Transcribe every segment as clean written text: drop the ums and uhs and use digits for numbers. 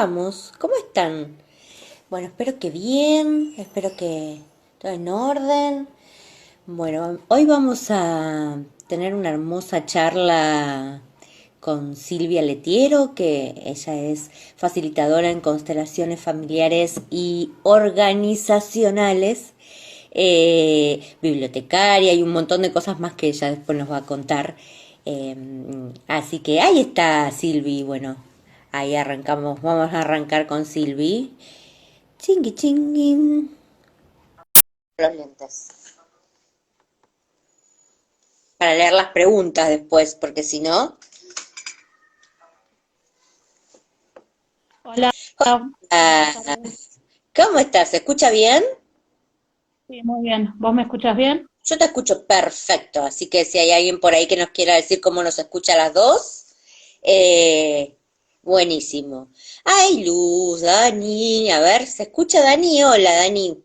vamos. ¿Cómo están? Bueno, espero que bien, espero que todo en orden. Bueno, hoy vamos a tener una hermosa charla con Silvia Letiero, que ella es facilitadora en constelaciones familiares y organizacionales, bibliotecaria y un montón de cosas más que ella después nos va a contar. Eh, Así que ahí está Silvi. Bueno, ahí arrancamos, vamos a arrancar con Silvi. Chingui chingui. Los lentes. Para leer las preguntas después, porque si no... Hola, buenas Ah, tardes. ¿cómo estás? ¿Se escucha bien? Sí, muy bien. ¿Vos me escuchás bien? Yo te escucho perfecto, así que si hay alguien por ahí que nos quiera decir cómo nos escucha a las dos, eh, buenísimo. Ay, Luz, Dani, a ver, ¿se escucha Dani? Hola, Dani.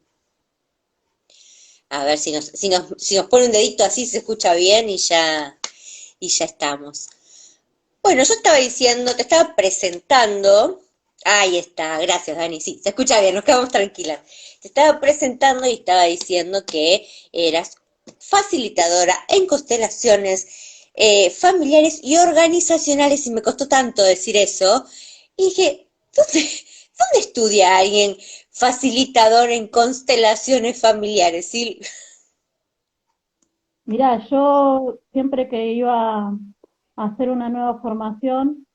A ver si nos pone un dedito así se escucha bien y ya estamos. Bueno, yo estaba diciendo, te estaba presentando. Ahí está, gracias Dani, sí, se escucha bien, nos quedamos tranquilas. Te estaba presentando y estaba diciendo que eras facilitadora en constelaciones familiares y organizacionales y me costó tanto decir eso. Y dije, ¿dónde estudia alguien facilitador en constelaciones familiares? ¿Sí? Mirá, yo siempre que iba a hacer una nueva formación,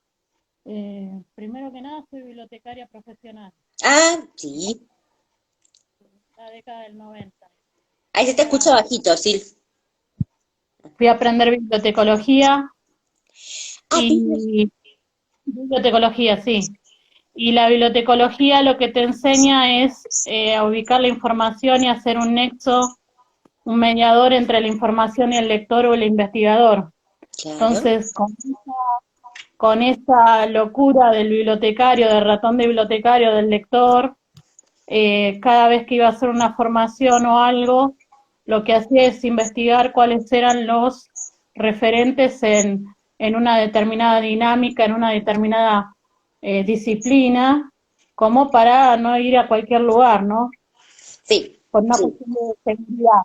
primero que nada soy bibliotecaria profesional, Ah, sí. la década del 90. Ahí se te Fui escucha a, bajito, Sil. fui a aprender bibliotecología Ah, y bibliotecología, sí. Y la bibliotecología lo que te enseña es a ubicar la información y hacer un nexo, un mediador entre la información y el lector o el investigador. claro. Entonces, con esa locura del bibliotecario, del ratón de bibliotecario, del lector, cada vez que iba a hacer una formación o algo, lo que hacía es investigar cuáles eran los referentes en una determinada dinámica, en una determinada disciplina, como para no ir a cualquier lugar, ¿no? Sí, Por una cuestión de seguridad.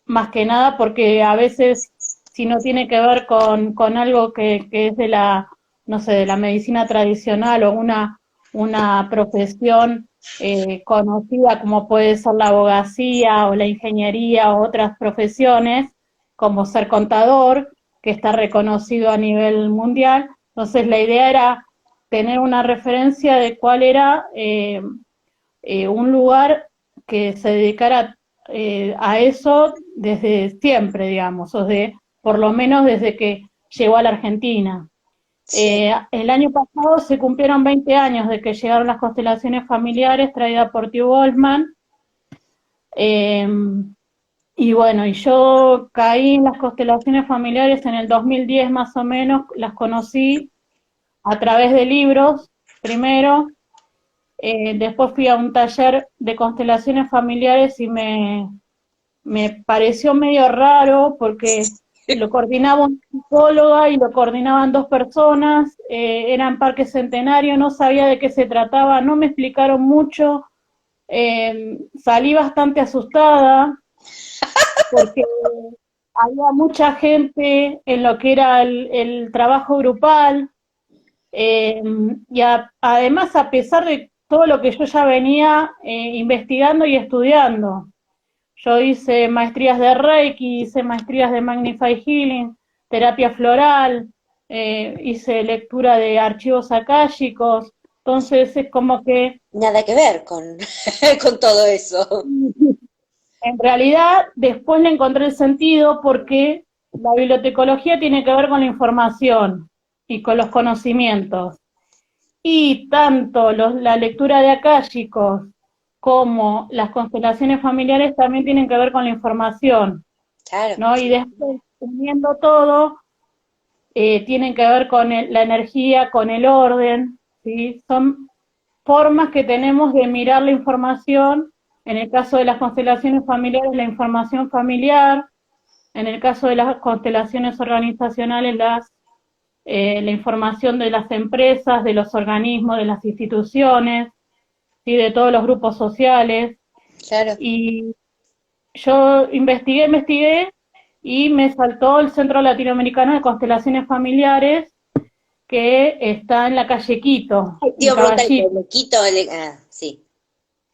Más que nada porque a veces si no tiene que ver con algo que es de la, no sé, de la medicina tradicional o una profesión conocida como puede ser la abogacía o la ingeniería o otras profesiones, como ser contador, que está reconocido a nivel mundial. Entonces la idea era tener una referencia de cuál era un lugar que se dedicara a eso desde siempre, digamos, o de, por lo menos desde que llegó a la Argentina. sí. El año pasado se cumplieron 20 años de que llegaron las constelaciones familiares traídas por Tío Goldman. Eh, y bueno, y yo caí en las constelaciones familiares en el 2010 más o menos, las conocí a través de libros primero. Después fui a un taller de constelaciones familiares y me pareció medio raro porque lo coordinaba una psicóloga y lo coordinaban dos personas, era en Parque Centenario, no sabía de qué se trataba, no me explicaron mucho, salí bastante asustada porque había mucha gente en lo que era el trabajo grupal, eh, además, a pesar de todo lo que yo ya venía investigando y estudiando, yo hice maestrías de Reiki, hice maestrías de Magnify Healing, terapia floral, hice lectura de archivos akáshicos, entonces es como que Nada que ver con, con todo eso. en realidad después le encontré el sentido porque la bibliotecología tiene que ver con la información y con los conocimientos. Y tanto la lectura de akáshicos como las constelaciones familiares también tienen que ver con la información, Claro. ¿no? Y después, uniendo todo, tienen que ver con la energía, con el orden, ¿sí? Son formas que tenemos de mirar la información. En el caso de las constelaciones familiares, la información familiar. En el caso de las constelaciones organizacionales, las la información de las empresas, de los organismos, de las instituciones, ¿sí? De todos los grupos sociales. Claro. Y yo investigué y me saltó el Centro Latinoamericano de Constelaciones Familiares, que está en la calle Quito, Ay, te en iba a preguntar, Caballito, ¿me quito? Sí.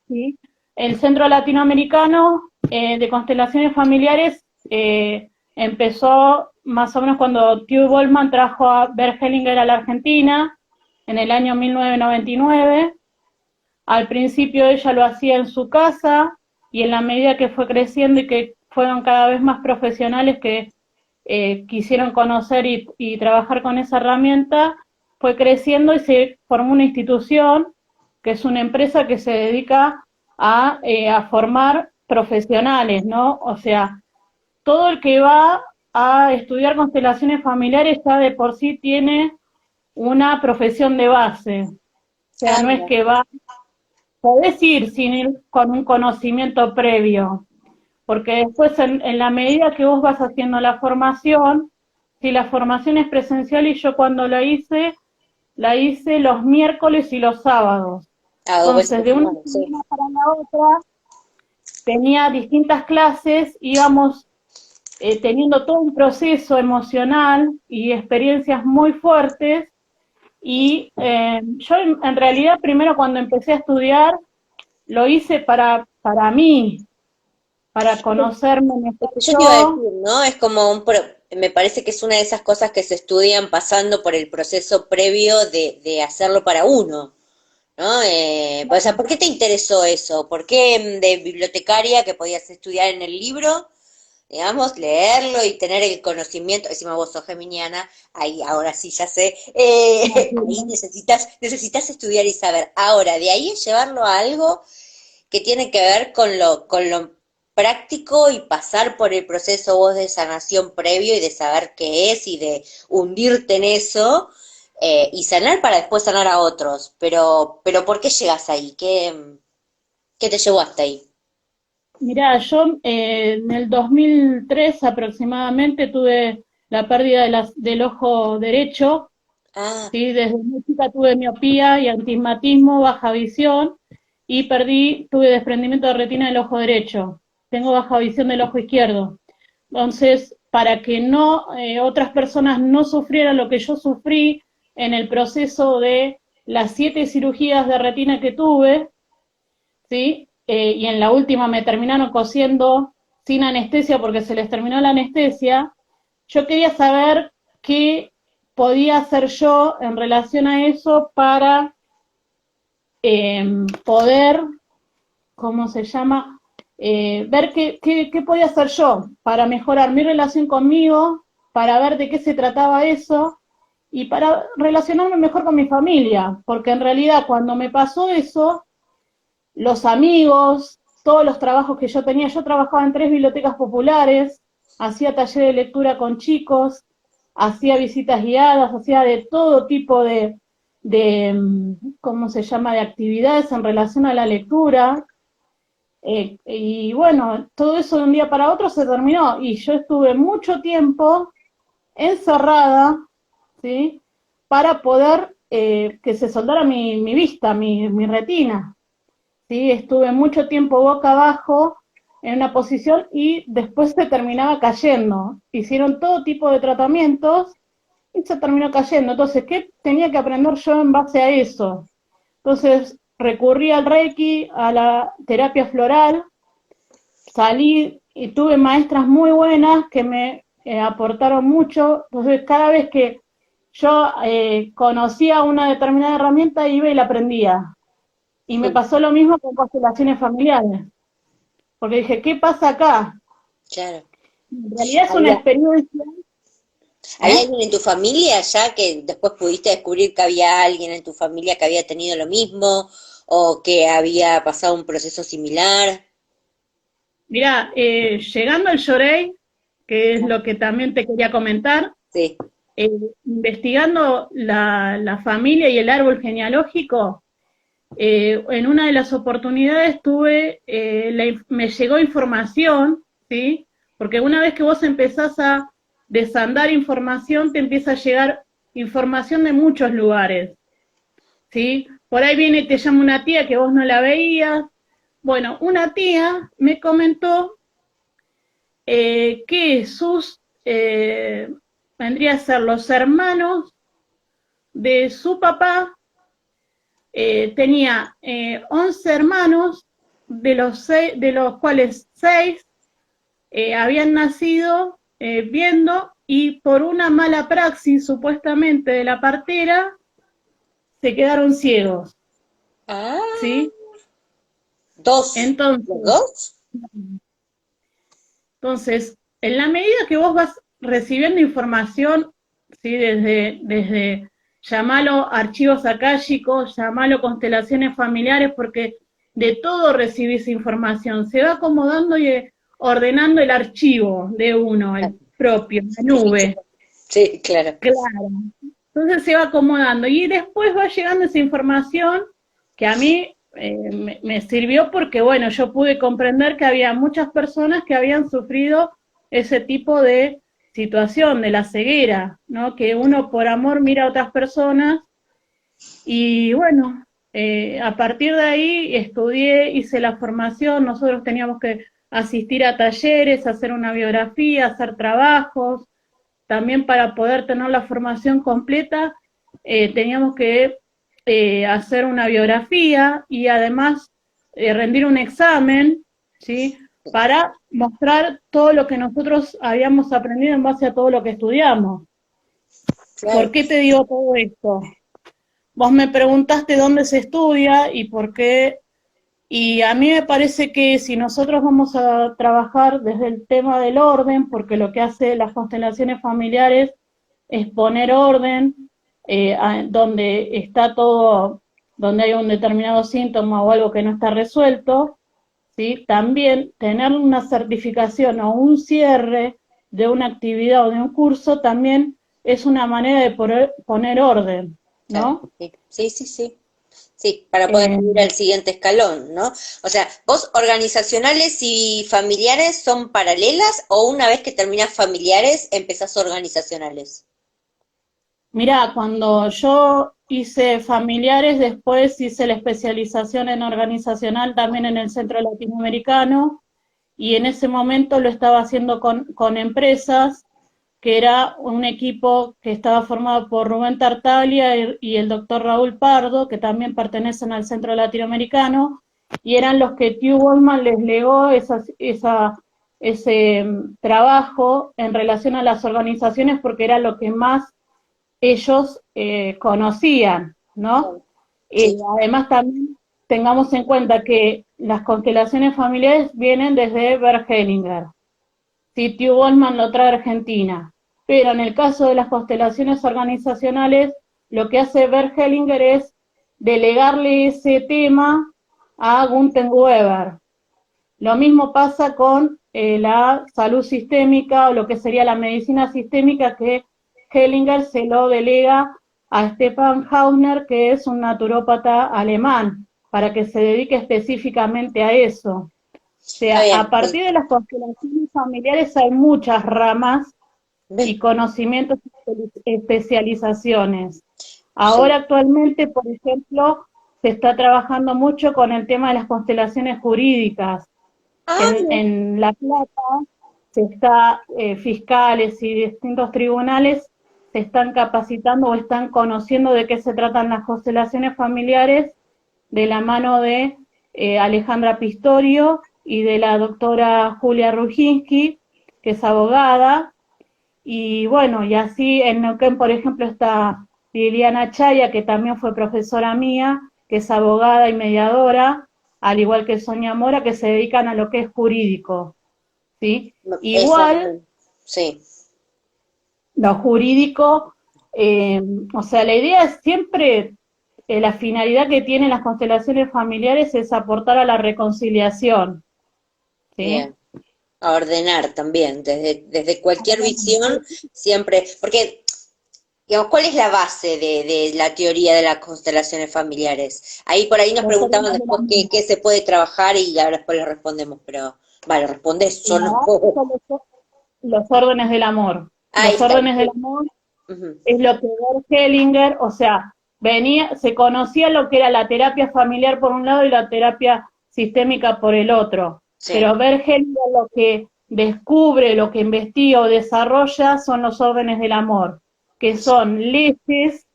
¿sí? El Centro Latinoamericano de Constelaciones Familiares empezó más o menos cuando Theo Bollmann trajo a Bert Hellinger a la Argentina en el año 1999. Al principio ella lo hacía en su casa y en la medida que fue creciendo y que fueron cada vez más profesionales que quisieron conocer y trabajar con esa herramienta, fue creciendo y se formó una institución que es una empresa que se dedica a formar profesionales, ¿no? O sea, todo el que va a estudiar constelaciones familiares ya de por sí tiene una profesión de base. O sea, Ah, no es mira. que va, podés ir sin ir con un conocimiento previo, porque después en la medida que vos vas haciendo la formación, si la formación es presencial y yo cuando la hice los miércoles y los sábados. Ah, 2 veces Entonces, por de una semana, sí. semana para la otra, tenía distintas clases, íbamos teniendo todo un proceso emocional y experiencias muy fuertes. Y yo en realidad primero cuando empecé a estudiar, lo hice para mí, para conocerme Es mejor que yo te iba a decir, yo. ¿no? Es como me parece que es una de esas cosas que se estudian pasando por el proceso previo de hacerlo para uno, ¿no? O sea, ¿por qué te interesó eso? ¿Por qué de bibliotecaria que podías estudiar en el libro, digamos, leerlo y tener el conocimiento? Encima vos sos geminiana, ahí ahora sí ya sé, ahí necesitas estudiar y saber. Ahora, de ahí llevarlo a algo que tiene que ver con lo práctico y pasar por el proceso vos de sanación previo y de saber qué es y de hundirte en eso y sanar para después sanar a otros. Pero ¿por qué llegas ahí? ¿Qué te llevó hasta ahí? Mirá, yo en el 2003 aproximadamente tuve la pérdida del ojo derecho, Ah, ¿sí? Desde muy chica tuve miopía y antigmatismo, baja visión, y tuve desprendimiento de retina del ojo derecho. Tengo baja visión del ojo izquierdo. Entonces, para que no otras personas no sufrieran lo que yo sufrí en el proceso de las 7 cirugías de retina que tuve, ¿sí? Y en la última me terminaron cosiendo sin anestesia porque se les terminó la anestesia. Yo quería saber qué podía hacer yo en relación a eso para poder, ¿cómo se llama? Ver qué podía hacer yo para mejorar mi relación conmigo, para ver de qué se trataba eso y para relacionarme mejor con mi familia, porque en realidad cuando me pasó eso, los amigos, todos los trabajos que yo tenía. Yo trabajaba en 3 bibliotecas populares, hacía taller de lectura con chicos, hacía visitas guiadas, hacía de todo tipo ¿cómo se llama?, de actividades en relación a la lectura. Y bueno, todo eso de un día para otro se terminó y yo estuve mucho tiempo encerrada, ¿sí? Para poder que se soldara mi vista, mi retina. ¿Sí? Estuve mucho tiempo boca abajo en una posición y después se terminaba cayendo. Hicieron todo tipo de tratamientos y se terminó cayendo. Entonces, ¿qué tenía que aprender yo en base a eso? Entonces, recurrí al Reiki, a la terapia floral, salí y tuve maestras muy buenas que me aportaron mucho. Entonces, cada vez que yo conocía una determinada herramienta, iba y la aprendía. Y me pasó lo mismo con constelaciones familiares, porque dije, ¿qué pasa acá? claro. En realidad es una ¿Había, experiencia, había ¿eh? alguien en tu familia ya que después pudiste descubrir que había alguien en tu familia que había tenido lo mismo o que había pasado un proceso similar? Mirá, llegando al Llorei, que es lo que también te quería comentar, Sí. eh, investigando la familia y el árbol genealógico, en una de las oportunidades me llegó información, ¿sí? Porque una vez que vos empezás a desandar información, te empieza a llegar información de muchos lugares, ¿sí? Por ahí viene y te llama una tía que vos no la veías. Bueno, una tía me comentó que vendría a ser los hermanos de su papá, tenía 11 hermanos, de los cuales 6 habían nacido viendo y por una mala praxis supuestamente de la partera se quedaron ciegos, Ah, ¿sí? dos. ¿Los Entonces, dos? entonces, en la medida que vos vas recibiendo información, ¿sí? Desde llamalo archivos akáshicos, llamalo constelaciones familiares, porque de todo recibís información, se va acomodando y ordenando el archivo de uno, el propio, la Sí, nube. sí, claro. Claro. Entonces se va acomodando y después va llegando esa información que a mí me sirvió porque, bueno, yo pude comprender que había muchas personas que habían sufrido ese tipo de situación, de la ceguera, ¿no? Que uno por amor mira a otras personas y, bueno, a partir de ahí estudié, hice la formación, nosotros teníamos que asistir a talleres, hacer una biografía, hacer trabajos, también para poder tener la formación completa, teníamos que hacer una biografía y además rendir un examen, ¿sí? Para mostrar todo lo que nosotros habíamos aprendido en base a todo lo que estudiamos. ¿Por Claro. qué te digo todo esto? Vos me preguntaste dónde se estudia y por qué, y a mí me parece que si nosotros vamos a trabajar desde el tema del orden, porque lo que hace las constelaciones familiares es poner orden donde está todo, donde hay un determinado síntoma o algo que no está resuelto, ¿sí? También tener una certificación o un cierre de una actividad o de un curso también es una manera de poner orden, Claro, ¿no? sí, sí, sí, sí. Sí, para poder Eh, subir al siguiente escalón, ¿no? O sea, ¿vos organizacionales y familiares son paralelas o una vez que terminas familiares empezás organizacionales? Mirá, cuando yo hice familiares, después hice la especialización en organizacional también en el Centro Latinoamericano y en ese momento lo estaba haciendo con empresas, que era un equipo que estaba formado por Rubén Tartaglia y el doctor Raúl Pardo, que también pertenecen al Centro Latinoamericano, y eran los que Tew Goldman les legó ese trabajo en relación a las organizaciones porque era lo que más ellos conocían, ¿no? Claro. Sí, Además también tengamos en cuenta que las constelaciones familiares vienen desde Bert Hellinger, Sitio Goldman lo trae a Argentina, pero en el caso de las constelaciones organizacionales, lo que hace Bert Hellinger es delegarle ese tema a Gunther Weber. Lo mismo pasa con la salud sistémica o lo que sería la medicina sistémica, que Hellinger se lo delega a Stefan Hausner, que es un naturópata alemán, para que se dedique específicamente a eso. O está sea, a bien. partir de las constelaciones familiares hay muchas ramas y Bien, conocimientos y especializaciones. Ahora sí. actualmente, por ejemplo, se está trabajando mucho con el tema de las constelaciones jurídicas. Ah, bien. En La Plata se está, fiscales y distintos tribunales se están capacitando o están conociendo de qué se tratan las constelaciones familiares de la mano de Alejandra Pistorio y de la doctora Julia Rujinsky, que es abogada, y bueno, y así en Neuquén, por ejemplo, está Liliana Chaya, que también fue profesora mía, que es abogada y mediadora, al igual que Sonia Mora, que se dedican a lo que es jurídico, ¿sí? Eso, Igual, sí, lo jurídico, o sea, la idea es siempre, la finalidad que tienen las constelaciones familiares es aportar a la reconciliación, ¿sí? bien. A ordenar también, desde cualquier visión, siempre, porque, digamos, ¿cuál es la base de la teoría de las constelaciones familiares? Ahí por ahí nos Los preguntaban órdenes del después amor. qué se puede trabajar y ahora después le respondemos, pero, vale, respondés, yo La no base puedo. son los órdenes del amor. Ahí Los está, órdenes del amor Ujú. Es lo que Bert Hellinger, o sea, se conocía lo que era la terapia familiar por un lado y la terapia sistémica por el otro. Sí. Pero Bert Hellinger lo que descubre, lo que investiga o desarrolla son los órdenes del amor, que son leyes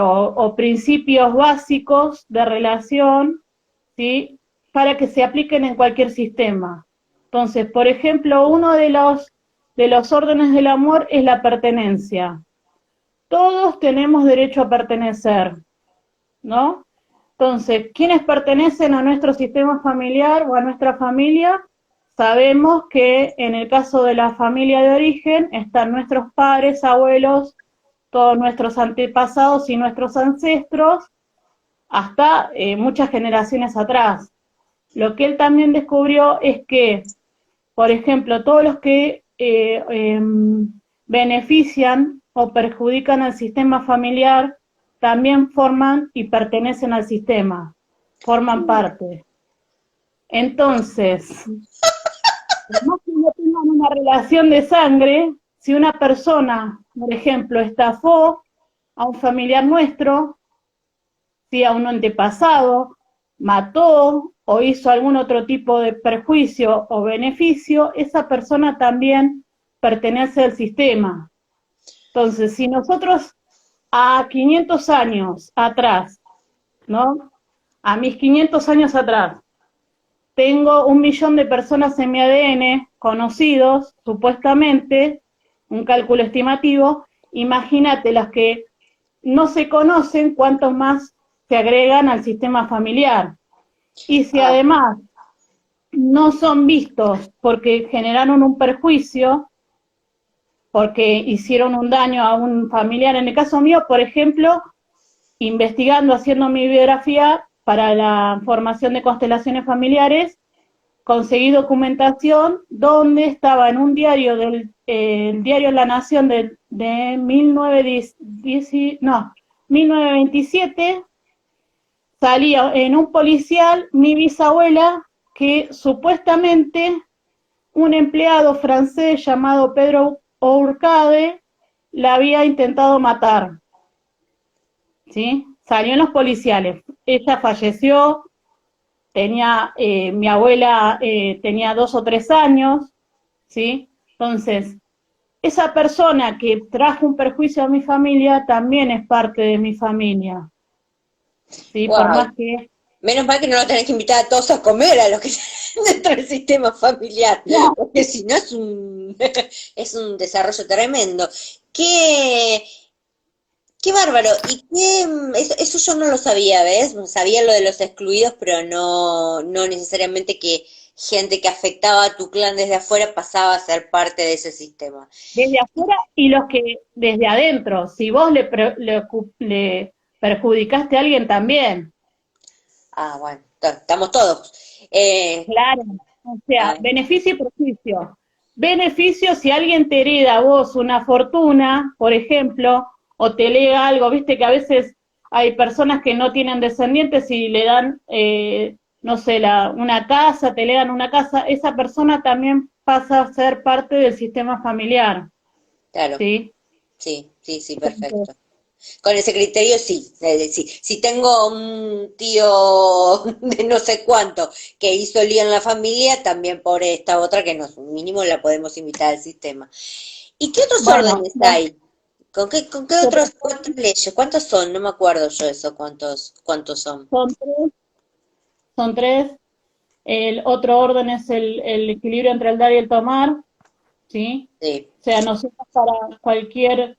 o principios básicos de relación, ¿sí? Para que se apliquen en cualquier sistema. Entonces, por ejemplo, uno de los órdenes del amor es la pertenencia. Todos tenemos derecho a pertenecer, ¿no? Entonces, quienes pertenecen a nuestro sistema familiar o a nuestra familia, sabemos que en el caso de la familia de origen están nuestros padres, abuelos, todos nuestros antepasados y nuestros ancestros, hasta muchas generaciones atrás. Lo que él también descubrió es que, por ejemplo, todos los que benefician o perjudican al sistema familiar también forman y pertenecen al sistema, forman parte. Entonces, más que no tengan una relación de sangre, si una persona, por ejemplo, estafó a un familiar nuestro, si a un antepasado, mató o hizo algún otro tipo de perjuicio o beneficio, esa persona también pertenece al sistema. Entonces, si nosotros a 500 años atrás, ¿no? A mis 500 años atrás, tengo 1 millón de personas en mi ADN conocidos, supuestamente, un cálculo estimativo, imagínate las que no se conocen, cuántos más se agregan al sistema familiar. Y si Ah, además no son vistos porque generaron un perjuicio, porque hicieron un daño a un familiar, en el caso mío, por ejemplo, investigando, haciendo mi biografía para la formación de constelaciones familiares, conseguí documentación donde estaba en un diario el diario La Nación de 1910, no, 1927, salía en un policial mi bisabuela que supuestamente un empleado francés llamado Pedro Ourcade la había intentado matar, ¿sí? Salió en los policiales. Ella falleció, mi abuela tenía 2 o 3 años, ¿sí? Entonces, esa persona que trajo un perjuicio a mi familia también es parte de mi familia, ¿sí? Por wow. más que... Menos mal que no lo tenés que invitar a todos a comer a los que están dentro del sistema familiar, No, porque si no es un, es un desarrollo tremendo. Qué, qué bárbaro. Y qué, eso yo no lo sabía, ¿ves? Sabía lo de los excluidos, pero no necesariamente que gente que afectaba a tu clan desde afuera pasaba a ser parte de ese sistema. desde afuera y los que desde adentro, si vos le perjudicaste a alguien también, Ah, bueno, estamos todos. claro, o sea, Ah, beneficio y perjuicio. Beneficio si alguien te hereda a vos una fortuna, por ejemplo, o te lega algo, viste que a veces hay personas que no tienen descendientes y le dan, no sé, una casa, te legan una casa, esa persona también pasa a ser parte del sistema familiar, claro, ¿sí? sí, sí, sí, perfecto. Con ese criterio sí, sí. Si tengo un tío de no sé cuánto que hizo lío en la familia, también por esta otra que nos mínimo la podemos invitar al sistema. ¿Y qué otros Bueno, órdenes hay? Con qué se otras leyes? ¿Cuántos son? No me acuerdo yo eso, cuántos son. son tres, son tres. El otro orden es el equilibrio entre el dar y el tomar, ¿sí? Sí. O sea, nosotros para cualquier,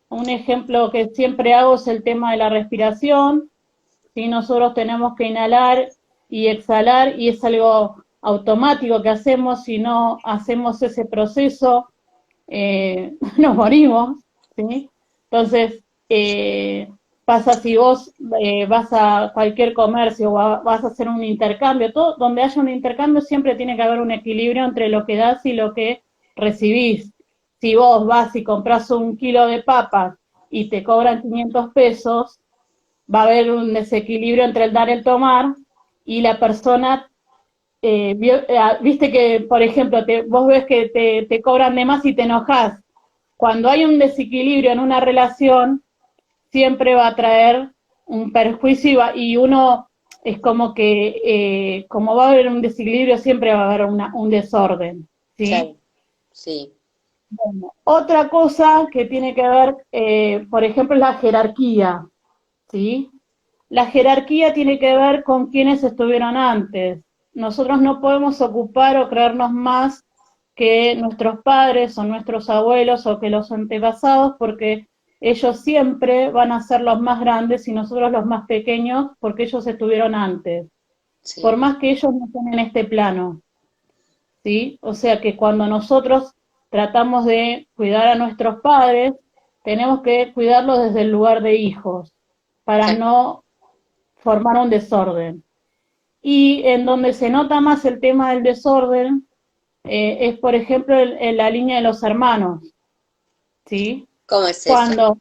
un ejemplo que siempre hago es el tema de la respiración, ¿sí? Nosotros tenemos que inhalar y exhalar y es algo automático que hacemos, si no hacemos ese proceso, nos morimos, ¿sí? Entonces, pasa si vos vas a cualquier comercio o vas a hacer un intercambio, todo donde haya un intercambio siempre tiene que haber un equilibrio entre lo que das y lo que recibís. Si vos vas y compras 1 kilo de papas y te cobran 500 pesos, va a haber un desequilibrio entre el dar y el tomar, y la persona, viste que, por ejemplo, vos ves que te cobran de más y te enojas, cuando hay un desequilibrio en una relación, siempre va a traer un perjuicio y uno es como que, como va a haber un desequilibrio, siempre va a haber un desorden, ¿sí? Claro, sí, Bueno, otra cosa que tiene que ver, por ejemplo, es la jerarquía, ¿sí? La jerarquía tiene que ver con quienes estuvieron antes. Nosotros no podemos ocupar o creernos más que nuestros padres o nuestros abuelos o que los antepasados, porque ellos siempre van a ser los más grandes y nosotros los más pequeños, porque ellos estuvieron antes, por sí, más que ellos no estén en este plano, ¿sí? O sea que cuando nosotros tratamos de cuidar a nuestros padres, tenemos que cuidarlos desde el lugar de hijos, para claro, no formar un desorden. Y en donde se nota más el tema del desorden es, por ejemplo, en la línea de los hermanos, ¿sí? ¿cómo es eso? Cuando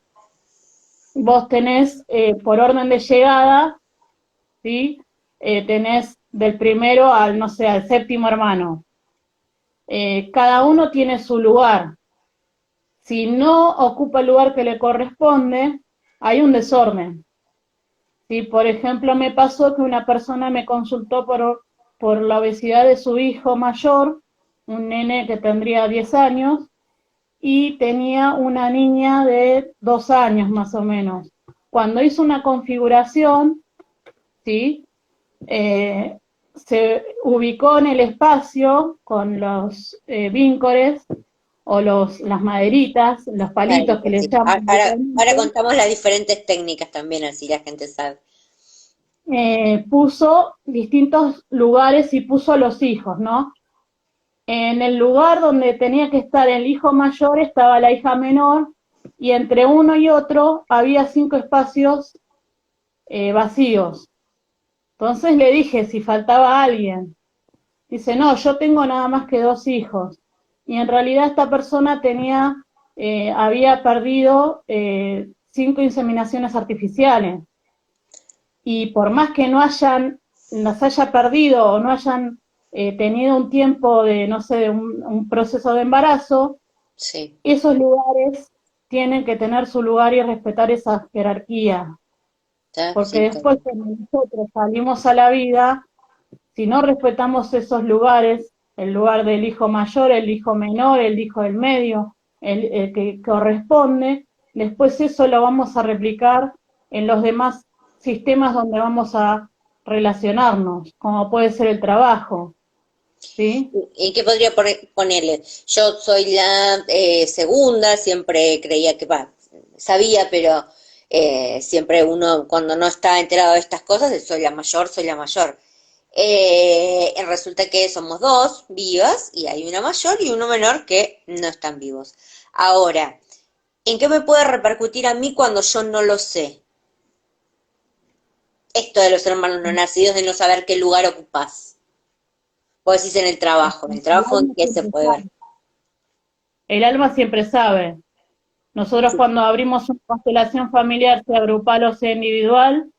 vos tenés, por orden de llegada, ¿sí? Tenés del primero al, no sé, al séptimo hermano. Cada uno tiene su lugar. Si no ocupa el lugar que le corresponde, hay un desorden. Sí, por ejemplo, me pasó que una persona me consultó por la obesidad de su hijo mayor, un nene que tendría 10 años, y tenía una niña de 2 años más o menos. Cuando hizo una configuración, ¿sí? Eh, se ubicó en el espacio con los víncoles o las maderitas, los Claro, palitos que les sí. llaman Ahora habitualmente, contamos las diferentes técnicas también, así la gente sabe. puso distintos lugares y puso a los hijos, ¿no? En el lugar donde tenía que estar el hijo mayor estaba la hija menor y entre uno y otro había 5 espacios vacíos. Entonces le dije si faltaba alguien. Dice, no, yo tengo nada más que 2 hijos. Y en realidad esta persona había perdido 5 inseminaciones artificiales. Y por más que las haya perdido o no hayan tenido un tiempo de, no sé, de un proceso de embarazo, Sí, esos lugares tienen que tener su lugar y respetar esa jerarquía. ¿está? Porque Sí, después cuando nosotros salimos a la vida, si no respetamos esos lugares, el lugar del hijo mayor, el hijo menor, el hijo del medio, el que corresponde, después eso lo vamos a replicar en los demás sistemas donde vamos a relacionarnos, como puede ser el trabajo, ¿sí? ¿y qué podría ponerle? Yo soy la segunda, siempre creía que, va, sabía, pero siempre uno cuando no está enterado de estas cosas, soy la mayor, soy la mayor. Resulta que somos dos vivas y hay una mayor y uno menor que no están vivos. Ahora, ¿en qué me puede repercutir a mí cuando yo no lo sé? Esto de los hermanos no nacidos, de no saber qué lugar ocupás. Vos decís en el El trabajo en alma qué se siempre puede ver. sabe. El alma siempre sabe. Nosotros Sí. cuando abrimos una constelación familiar, sea grupal o sea individual,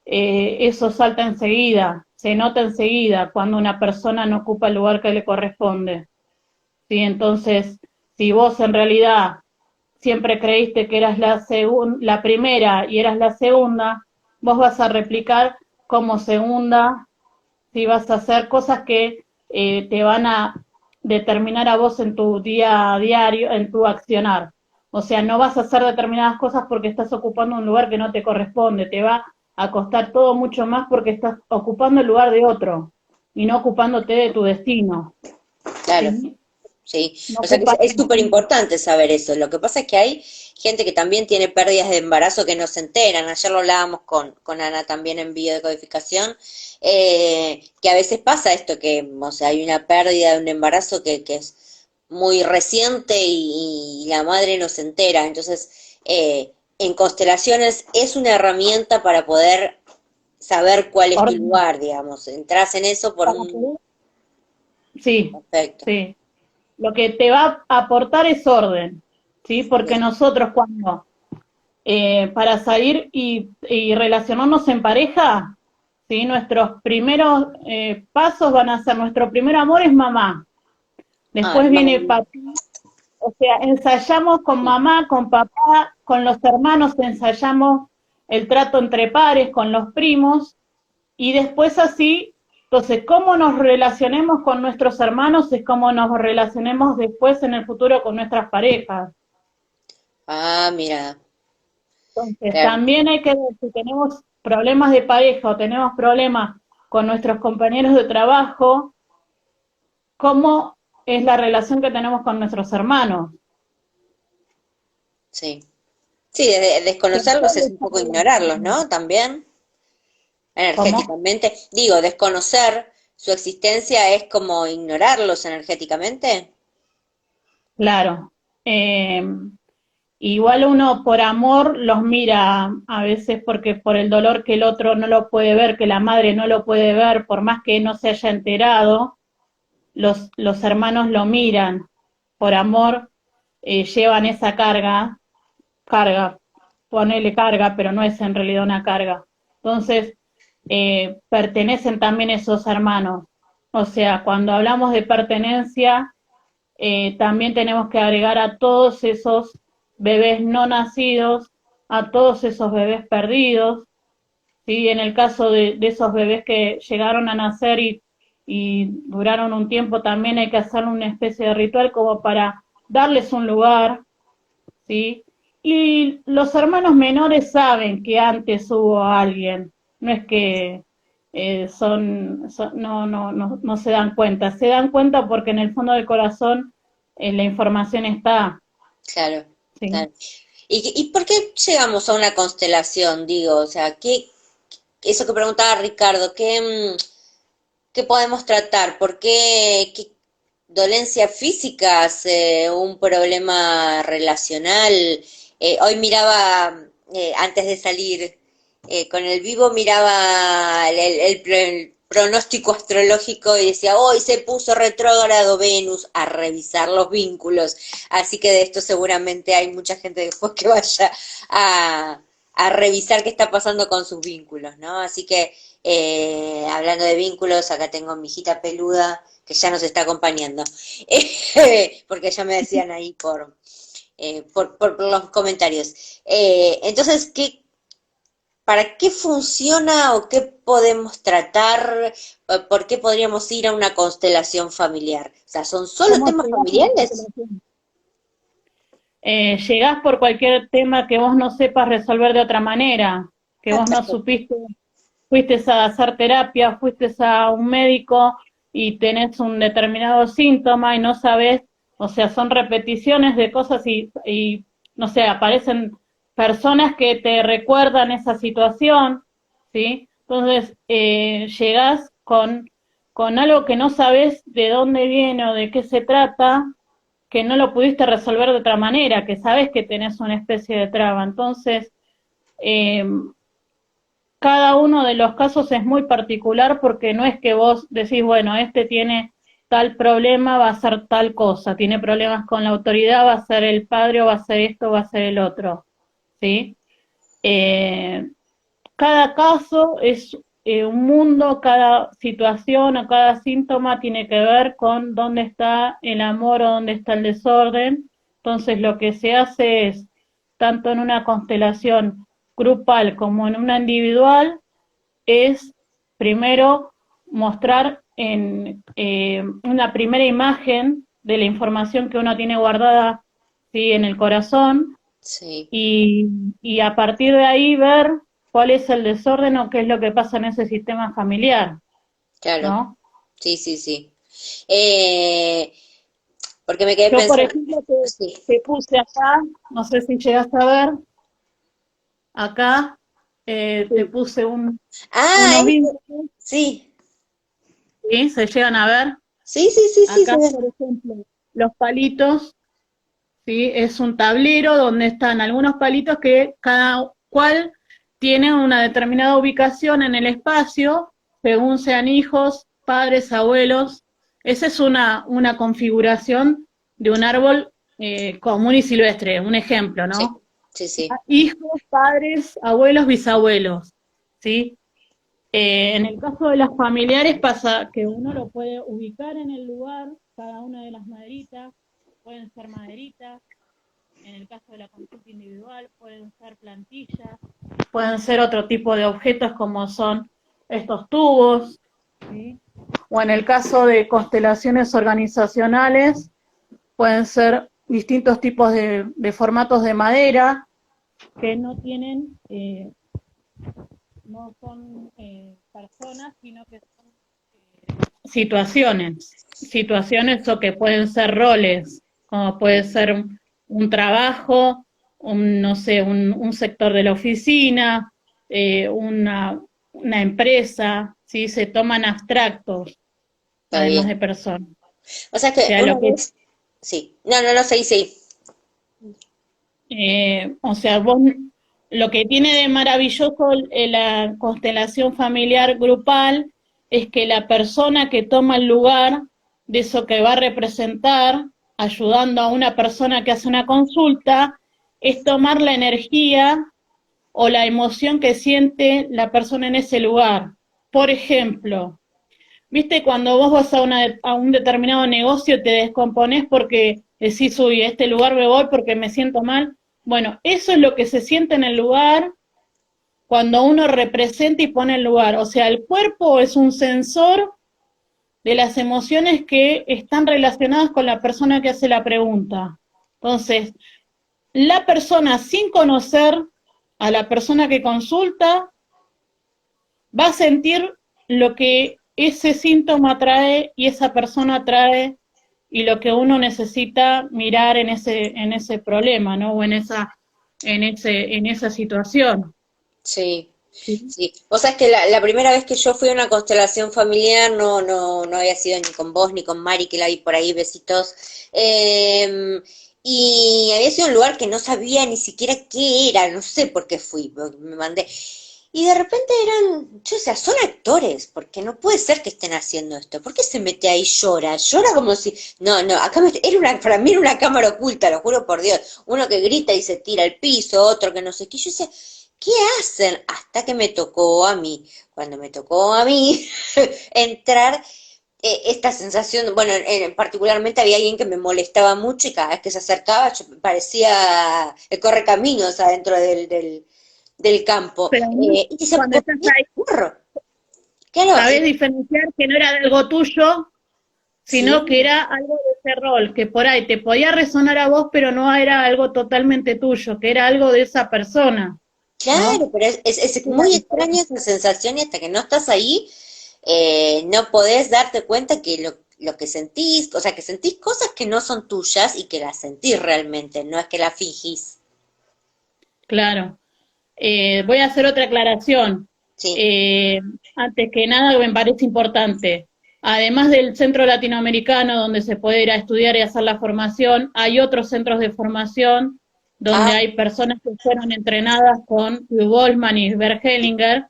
eso salta enseguida, se nota enseguida cuando una persona no ocupa el lugar que le corresponde. ¿Sí? Entonces, si vos en realidad siempre creíste que eras la primera y eras la segunda, vos vas a replicar como segunda, si vas a hacer cosas que te van a determinar a vos en tu día a diario, en tu accionar. O sea, no vas a hacer determinadas cosas porque estás ocupando un lugar que no te corresponde, te va a costar todo mucho más porque estás ocupando el lugar de otro y no ocupándote de tu destino, Claro, ¿sí? sí. No O sea que ocupas es súper importante saber eso. Lo que pasa es que hay gente que también tiene pérdidas de embarazo que no se enteran. Ayer lo hablábamos con Ana también en biodecodificación, que a veces pasa esto, que, o sea, hay una pérdida de un embarazo que es muy reciente y la madre no se entera. Entonces, en constelaciones es una herramienta para poder saber cuál es tu orden lugar, digamos. Entras en eso por para un poder. Sí, perfecto. sí. Lo que te va a aportar es orden, ¿sí? Porque Sí. nosotros cuando para salir y relacionarnos en pareja, ¿sí? Nuestros primeros pasos van a ser, nuestro primer amor es mamá, Ay, después viene mamá. papá, O sea, ensayamos con mamá, con papá, con los hermanos, ensayamos el trato entre pares, con los primos, y después así, entonces, cómo nos relacionemos con nuestros hermanos es cómo nos relacionemos después en el futuro con nuestras parejas. Ah, mira, Entonces, claro, también hay que ver si tenemos problemas de pareja o tenemos problemas con nuestros compañeros de trabajo, cómo es la relación que tenemos con nuestros hermanos. sí. Sí, desconocerlos Pensar de es un esa poco ignorarlos, relación. ¿no? También, ¿Cómo? energéticamente. Digo, desconocer su existencia es como ignorarlos energéticamente. Claro. Igual uno por amor los mira a veces porque por el dolor que el otro no lo puede ver, que la madre no lo puede ver, por más que no se haya enterado, los hermanos lo miran por amor, llevan esa carga, ponele carga, pero no es en realidad una carga. Entonces, pertenecen también esos hermanos. O sea, cuando hablamos de pertenencia, también tenemos que agregar a todos esos bebés no nacidos, a todos esos bebés perdidos, ¿sí? En el caso de esos bebés que llegaron a nacer y duraron un tiempo, también hay que hacer una especie de ritual como para darles un lugar, ¿sí? Y los hermanos menores saben que antes hubo alguien, no es que no se dan cuenta, se dan cuenta porque en el fondo del corazón la información está, Claro, ¿sí? claro. ¿Y por qué llegamos a una constelación? Digo, o sea, eso que preguntaba Ricardo, ¿qué podemos tratar? ¿Por qué dolencias físicas, un problema relacional? Hoy miraba, antes de salir con el vivo, miraba el pronóstico astrológico y decía, hoy se puso retrógrado Venus a revisar los vínculos. Así que de esto seguramente hay mucha gente después que vaya a revisar qué está pasando con sus vínculos, ¿no? Así que hablando de vínculos, acá tengo a mi hijita peluda que ya nos está acompañando, porque ya me decían ahí por los comentarios. Entonces, ¿para qué funciona o qué podemos tratar? ¿Por qué podríamos ir a una constelación familiar? O sea, ¿son solo ¿Cómo temas llegás a la familiares? constelación? Llegás por cualquier tema que vos no sepas resolver de otra manera, que Ah, vos no perfecto. supiste, fuiste a hacer terapia, fuiste a un médico y tenés un determinado síntoma y no sabés, o sea, son repeticiones de cosas y no sé, aparecen personas que te recuerdan esa situación, ¿sí? Entonces, llegás con algo que no sabés de dónde viene o de qué se trata, que no lo pudiste resolver de otra manera, que sabes que tenés una especie de traba. Entonces, eh, cada uno de los casos es muy particular porque no es que vos decís, bueno, este tiene tal problema, va a ser tal cosa, tiene problemas con la autoridad, va a ser el padre, o va a ser esto, va a ser el otro, ¿sí? Eh, cada caso es un mundo, cada situación o cada síntoma tiene que ver con dónde está el amor o dónde está el desorden. Entonces lo que se hace es, tanto en una constelación grupal como en una individual, es primero mostrar en una primera imagen de la información que uno tiene guardada, ¿sí?, en el corazón, Sí, y, y a partir de ahí ver cuál es el desorden o qué es lo que pasa en ese sistema familiar, claro. ¿no? Sí, sí, sí. Eh, porque me quedé Yo, por pensando, ejemplo, sí. te puse acá, no sé si llegaste a ver, acá te puse Ah, unos vínculos, sí, ¿sí? Se llegan a ver. sí, sí, sí, sí, Acá, se ve. por ejemplo, los palitos, ¿sí? Es un tablero donde están algunos palitos que cada cual tiene una determinada ubicación en el espacio, según sean hijos, padres, abuelos. Esa es una configuración de un árbol común y silvestre, un ejemplo, Sí, ¿no? sí, sí. Hijos, padres, abuelos, bisabuelos, ¿sí? En el caso de los familiares pasa que uno lo puede ubicar en el lugar, cada una de las maderitas, pueden ser maderitas, en el caso de la consulta individual pueden ser plantillas, pueden ser otro tipo de objetos como son estos tubos, ¿sí? O en el caso de constelaciones organizacionales, pueden ser distintos tipos de formatos de madera que no tienen, no son personas, sino que son situaciones o que pueden ser roles, como puede ser un trabajo, no sé, un sector de la oficina, una empresa, ¿sí? Se toman abstractos, Está además bien. de personas. O sea O que sea, una lo que, vez, sí, no, sí, sí, o sea, vos, lo que tiene de maravilloso la constelación familiar grupal es que la persona que toma el lugar de eso que va a representar, ayudando a una persona que hace una consulta, es tomar la energía o la emoción que siente la persona en ese lugar. Por ejemplo, ¿viste cuando vos vas a un determinado negocio te descomponés porque decís, uy, a este lugar me voy porque me siento mal? Bueno, eso es lo que se siente en el lugar cuando uno representa y pone el lugar. O sea, el cuerpo es un sensor de las emociones que están relacionadas con la persona que hace la pregunta. Entonces, la persona sin conocer a la persona que consulta va a sentir lo que ese síntoma trae y esa persona trae y lo que uno necesita mirar en ese problema, ¿no? O en esa situación. sí, ¿Sí? sí. O sea, es que la primera vez que yo fui a una constelación familiar no había sido ni con vos ni con Mari, que la vi por ahí, besitos. Y había sido un lugar que no sabía ni siquiera qué era, no sé por qué fui, me mandé. Y de repente yo decía, son actores, porque no puede ser que estén haciendo esto. ¿Por qué se mete ahí y llora? Llora como si, no, acá para mí era una cámara oculta, lo juro por Dios. Uno que grita y se tira al piso, otro que no sé qué. Yo decía, ¿qué hacen? Hasta que me tocó a mí. Cuando me tocó a mí entrar, esta sensación, bueno, particularmente había alguien que me molestaba mucho y cada vez que se acercaba yo parecía el correcaminos adentro del campo. Pero ¿no? Y dice, Cuando ¿por estás qué ahí, burro? Claro, sabés diferenciar que no era algo tuyo, sino que sí, era algo de ese rol, que por ahí te podía resonar a vos, pero no era algo totalmente tuyo, que era algo de esa persona, claro, ¿no? pero es Esa es la muy extraña diferencia. esa sensación y hasta que no estás ahí, no podés darte cuenta que lo que sentís, o sea, que sentís cosas que no son tuyas y que las sentís realmente, no es que las fingís. Claro. Voy a hacer otra aclaración. Sí. Eh, Antes que nada, me parece importante. Además del centro latinoamericano donde se puede ir a estudiar y hacer la formación, hay otros centros de formación donde Ah, hay personas que fueron entrenadas con Hugh Goldman y Bert Hellinger,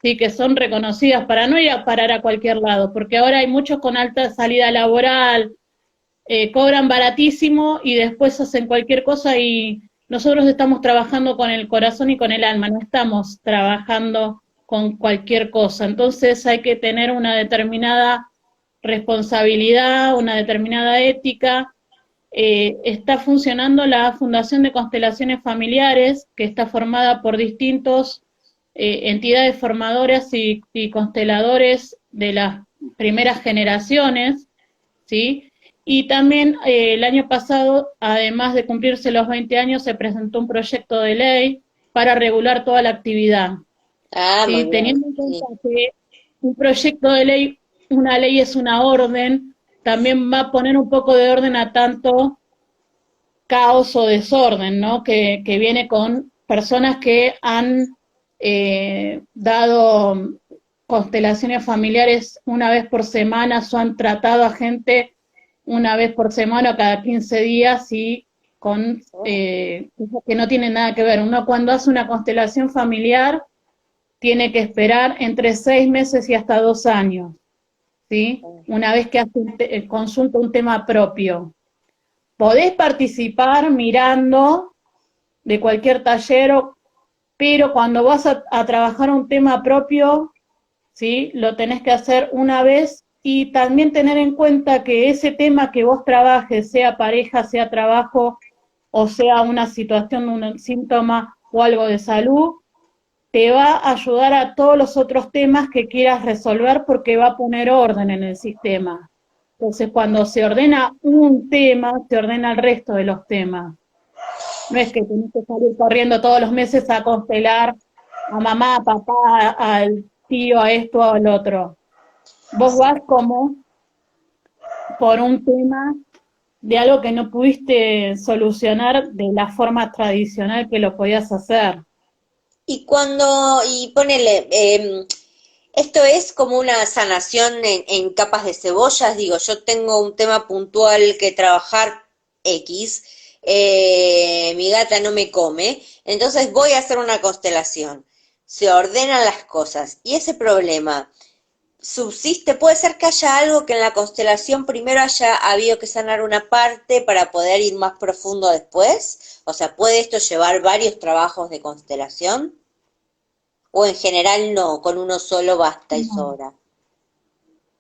sí, que son reconocidas para no ir a parar a cualquier lado, porque ahora hay muchos con alta salida laboral, cobran baratísimo y después hacen cualquier cosa y nosotros estamos trabajando con el corazón y con el alma, no estamos trabajando con cualquier cosa. Entonces hay que tener una determinada responsabilidad, una determinada ética. Está funcionando la Fundación de Constelaciones Familiares, que está formada por distintos entidades formadoras y consteladores de las primeras generaciones, ¿sí? Y también el año pasado, además de cumplirse los 20 años, se presentó un proyecto de ley para regular toda la actividad, muy ¿sí? bien, Teniendo en cuenta sí. que un proyecto de ley, una ley es una orden, también va a poner un poco de orden a tanto caos o desorden, ¿no? Que viene con personas que han dado constelaciones familiares una vez por semana o han tratado a gente una vez por semana o cada 15 días y con Oh, cosas que no tienen nada que ver. Uno cuando hace una constelación familiar tiene que esperar entre 6 meses y hasta 2 años, ¿sí? oh. Una vez que hace consulta un tema propio. Podés participar mirando de cualquier taller, pero cuando vas a trabajar un tema propio, ¿sí? Lo tenés que hacer una vez y también tener en cuenta que ese tema que vos trabajes, sea pareja, sea trabajo, o sea una situación, un síntoma o algo de salud, te va a ayudar a todos los otros temas que quieras resolver porque va a poner orden en el sistema. Entonces, cuando se ordena un tema, se ordena el resto de los temas. No es que tenés que salir corriendo todos los meses a constelar a mamá, a papá, al tío, a esto, al otro. Vos vas como por un tema de algo que no pudiste solucionar de la forma tradicional que lo podías hacer. Y ponele, esto es como una sanación en capas de cebollas, digo, yo tengo un tema puntual que trabajar X, mi gata no me come, entonces voy a hacer una constelación, se ordenan las cosas y ese problema subsiste, puede ser que haya algo que en la constelación primero haya habido que sanar una parte para poder ir más profundo después, o sea, ¿puede esto llevar varios trabajos de constelación? O en general no, con uno solo basta y No. sobra.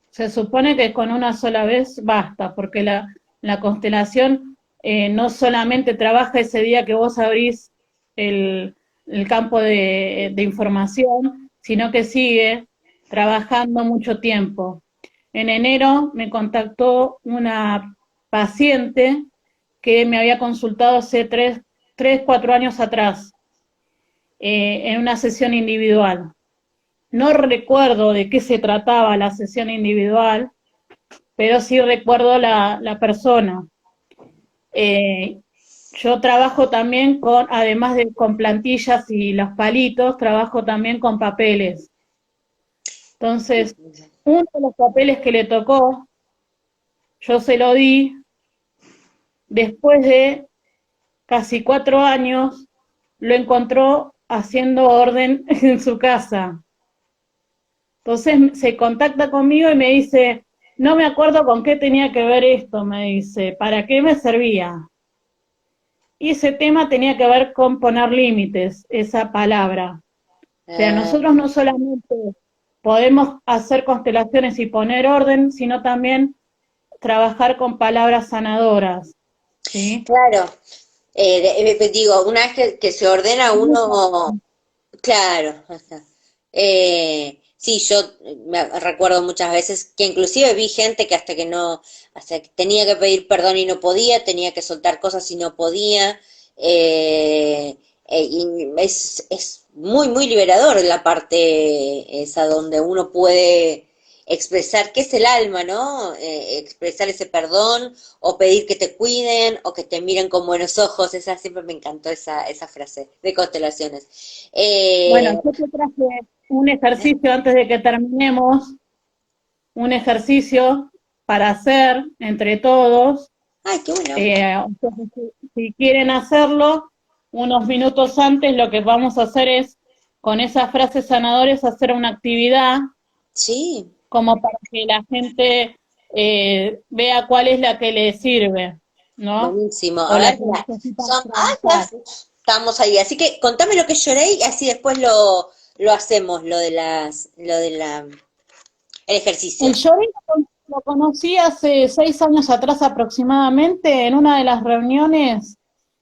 Se supone que con una sola vez basta, porque la constelación no solamente trabaja ese día que vos abrís el campo de información, sino que sigue trabajando mucho tiempo. En enero me contactó una paciente que me había consultado hace 4 años atrás, en una sesión individual. No recuerdo de qué se trataba la sesión individual, pero sí recuerdo la persona. Eh, yo trabajo también con, además de con plantillas y los palitos, trabajo también con papeles. Entonces, uno de los papeles que le tocó, yo se lo di después de casi 4 años, lo encontró haciendo orden en su casa. Entonces se contacta conmigo y me dice, no me acuerdo con qué tenía que ver esto, me dice, ¿para qué me servía? Y ese tema tenía que ver con poner límites, esa palabra. O sea, Ah, nosotros no solamente podemos hacer constelaciones y poner orden, sino también trabajar con palabras sanadoras, ¿sí? claro, digo, una vez que se ordena uno, claro, ajá. Sí, yo me recuerdo muchas veces que inclusive vi gente que hasta que no, hasta que tenía que pedir perdón y no podía, tenía que soltar cosas y no podía, y es muy, muy liberador la parte esa donde uno puede expresar qué es el alma, ¿no? Expresar ese perdón o pedir que te cuiden o que te miren con buenos ojos, esa siempre me encantó esa frase de constelaciones. Bueno, yo te traje un ejercicio antes de que terminemos, un ejercicio para hacer entre todos. Ay, qué bueno. Entonces, si quieren hacerlo, unos minutos antes, lo que vamos a hacer es, con esas frases sanadoras, hacer una actividad Sí, como para que la gente vea cuál es la que le sirve, ¿no? buenísimo. A O la ver, que mira, necesitan son, ya trabajar. estamos ahí. Así que contame lo que lloré y así después lo hacemos, el ejercicio. El Yori lo conocí hace 6 años atrás aproximadamente en una de las reuniones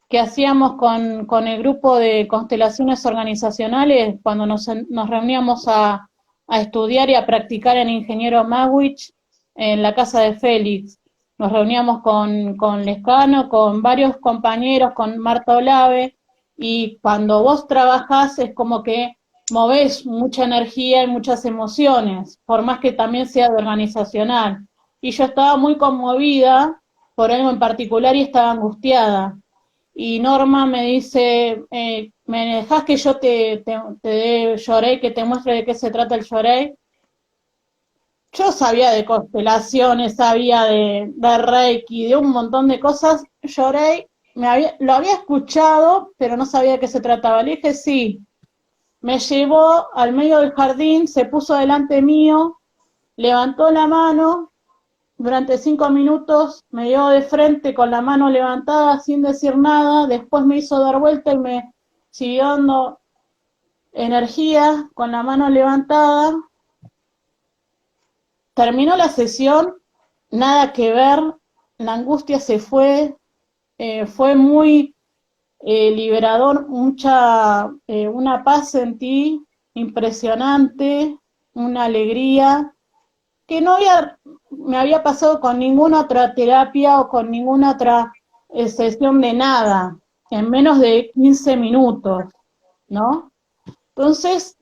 que hacíamos con el grupo de constelaciones organizacionales cuando nos reuníamos a estudiar y a practicar en Ingeniero Magwitch en la casa de Félix. Nos reuníamos con Lescano, con varios compañeros, con Marta Olave, y cuando vos trabajás es como que movés mucha energía y muchas emociones, por más que también sea de organizacional. Y yo estaba muy conmovida por algo en particular y estaba angustiada. Y Norma me dice, ¿me dejas que yo te dé lloré, que te muestre de qué se trata el lloré? Yo sabía de constelaciones, sabía de Reiki, de un montón de cosas. Lloré, lo había escuchado, pero no sabía de qué se trataba. Le dije, sí. Me llevó al medio del jardín, se puso delante mío, levantó la mano, durante 5 minutos me dio de frente con la mano levantada sin decir nada, después me hizo dar vuelta y me siguió dando energía con la mano levantada, terminó la sesión, nada que ver, la angustia se fue muy liberador, una paz sentí impresionante, una alegría que no me había pasado con ninguna otra terapia o con ninguna otra sesión de nada, en menos de 15 minutos, ¿no? Entonces,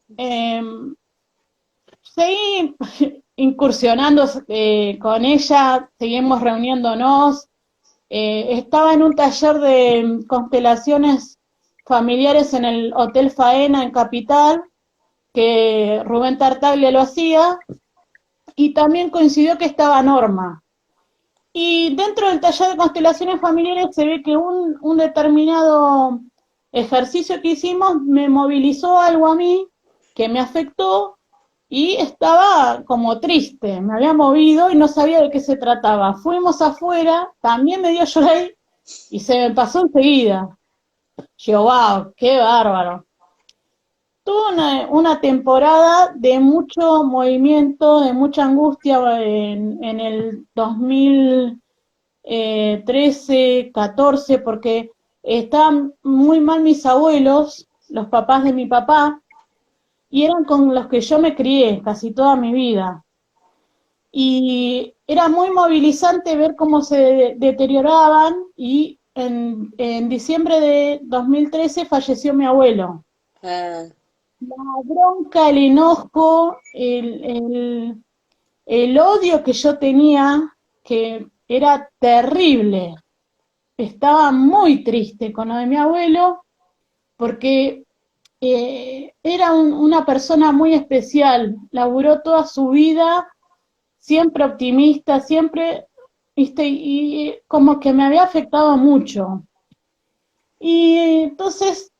seguí incursionando con ella, seguimos reuniéndonos. Estaba en un taller de constelaciones familiares en el Hotel Faena en Capital, que Rubén Tartaglia lo hacía, y también coincidió que estaba Norma. Y dentro del taller de constelaciones familiares se ve que un determinado ejercicio que hicimos me movilizó algo a mí que me afectó y estaba como triste, me había movido y no sabía de qué se trataba. Fuimos afuera, también me dio llorar y se me pasó enseguida. Yo, wow, qué bárbaro. Tuve una temporada de mucho movimiento, de mucha angustia en el 2013, 14, porque estaban muy mal mis abuelos, los papás de mi papá, y eran con los que yo me crié casi toda mi vida. Y era muy movilizante ver cómo se deterioraban y en diciembre de 2013 falleció mi abuelo. Ah, La bronca, el enojo, el odio que yo tenía, que era terrible. Estaba muy triste con lo de mi abuelo, porque era una persona muy especial, laburó toda su vida, siempre optimista, siempre, ¿viste? Y como que me había afectado mucho. Y entonces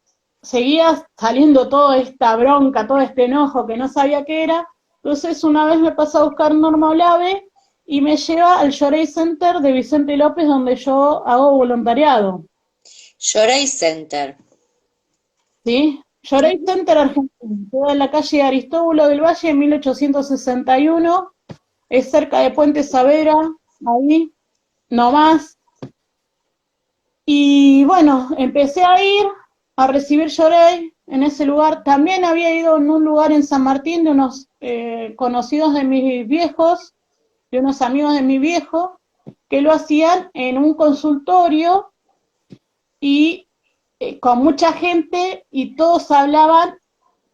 seguía saliendo toda esta bronca, todo este enojo que no sabía qué era. Entonces una vez me pasa a buscar Norma Olave y me lleva al Llorey Center de Vicente López, donde yo hago voluntariado, Lloray Center. ¿sí? Llorey Center Argentina, queda en la calle Aristóbulo del Valle, en 1861, es cerca de Puente Saavedra, ahí, nomás. Y bueno, empecé a ir a recibir Llorey en ese lugar. También había ido en un lugar en San Martín de unos conocidos de mis viejos, de unos amigos de mi viejo, que lo hacían en un consultorio y con mucha gente y todos hablaban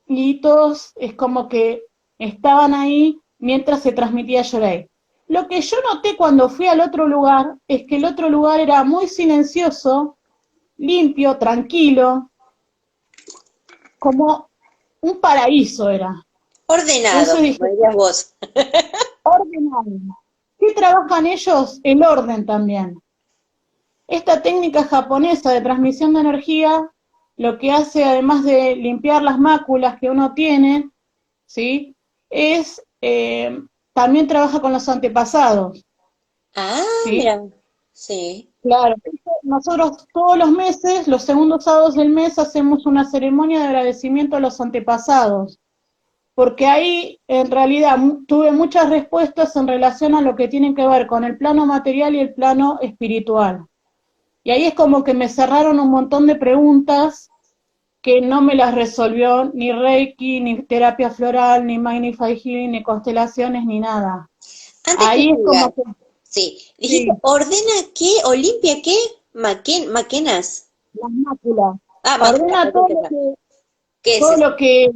y todos es como que estaban ahí mientras se transmitía Llorey. Lo que yo noté cuando fui al otro lugar es que el otro lugar era muy silencioso, limpio, tranquilo, como un paraíso era. Ordenado, Entonces como dije, dirías vos. ordenado. ¿Qué trabajan ellos? El orden también. Esta técnica japonesa de transmisión de energía lo que hace, además de limpiar las máculas que uno tiene, ¿sí? Es también trabaja con los antepasados, Ah, ¿sí? mira, sí. Claro, nosotros todos los meses, los segundos sábados del mes, hacemos una ceremonia de agradecimiento a los antepasados, porque ahí en realidad tuve muchas respuestas en relación a lo que tiene que ver con el plano material y el plano espiritual. Y ahí es como que me cerraron un montón de preguntas que no me las resolvió ni Reiki, ni terapia floral, ni Magnify Healing, ni constelaciones, ni nada. Antes que Ahí es siga, como que, sí. Dijiste, sí, ¿ordena qué? ¿Olimpia qué? ¿Maquenas? las máculas. Ah, máquinas, Ordena pensé que era. ¿Qué es todo eso? lo que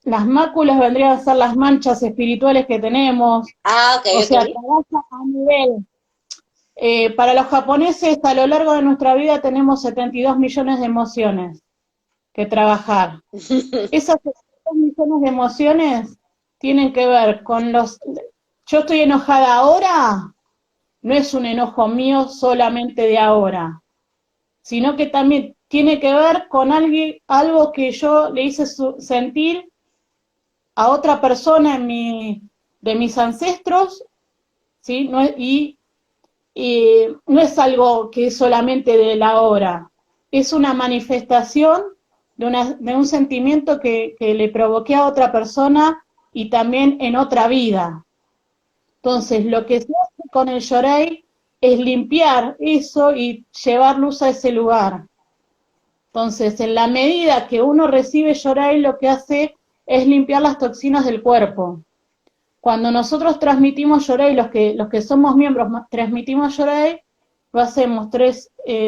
las máculas vendrían a ser las manchas espirituales que tenemos, Ah, ok, o ok. sea, trabaja a nivel. Para los japoneses, a lo largo de nuestra vida tenemos 72 millones de emociones que trabajar. Esas 72 millones de emociones tienen que ver con yo estoy enojada ahora, no es un enojo mío solamente de ahora, sino que también tiene que ver con algo que yo le hice sentir a otra persona de mis ancestros, ¿sí? Y no es algo que es solamente de la hora, es una manifestación de un sentimiento que le provoqué a otra persona y también en otra vida. Entonces, lo que se hace con el Yorei es limpiar eso y llevar luz a ese lugar. Entonces, en la medida que uno recibe Yorei, lo que hace es limpiar las toxinas del cuerpo. Cuando nosotros transmitimos Yorei, los que somos miembros transmitimos Yorei, lo hacemos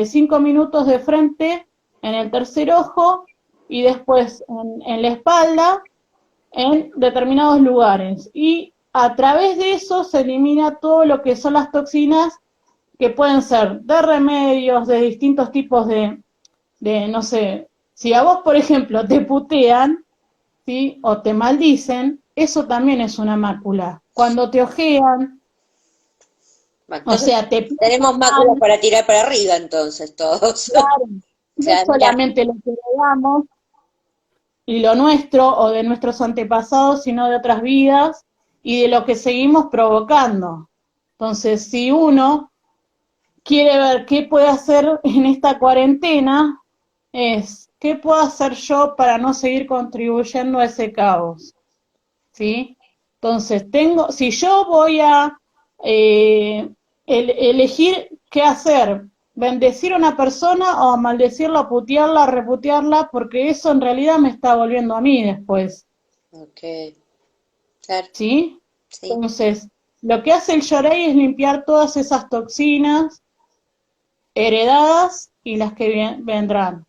5 minutos de frente en el tercer ojo y después en la espalda, en determinados lugares. Y a través de eso se elimina todo lo que son las toxinas que pueden ser de remedios, de distintos tipos no sé, si a vos, por ejemplo, te putean, ¿sí? O te maldicen, eso también es una mácula. Cuando te ojean, Bueno, o entonces sea, te tenemos piensan máculas mal, para tirar para arriba entonces todos. claro, O no es sea, mira, solamente lo que heredamos y lo nuestro o de nuestros antepasados, sino de otras vidas y de lo que seguimos provocando. Entonces, si uno quiere ver qué puede hacer en esta cuarentena, es qué puedo hacer yo para no seguir contribuyendo a ese caos, ¿sí? Entonces, si yo voy a eh, elegir qué hacer, bendecir a una persona o maldecirla, putearla, reputearla, porque eso en realidad me está volviendo a mí después, ok, claro, ¿sí? sí. Entonces, lo que hace el Yorei es limpiar todas esas toxinas heredadas y las que vendrán.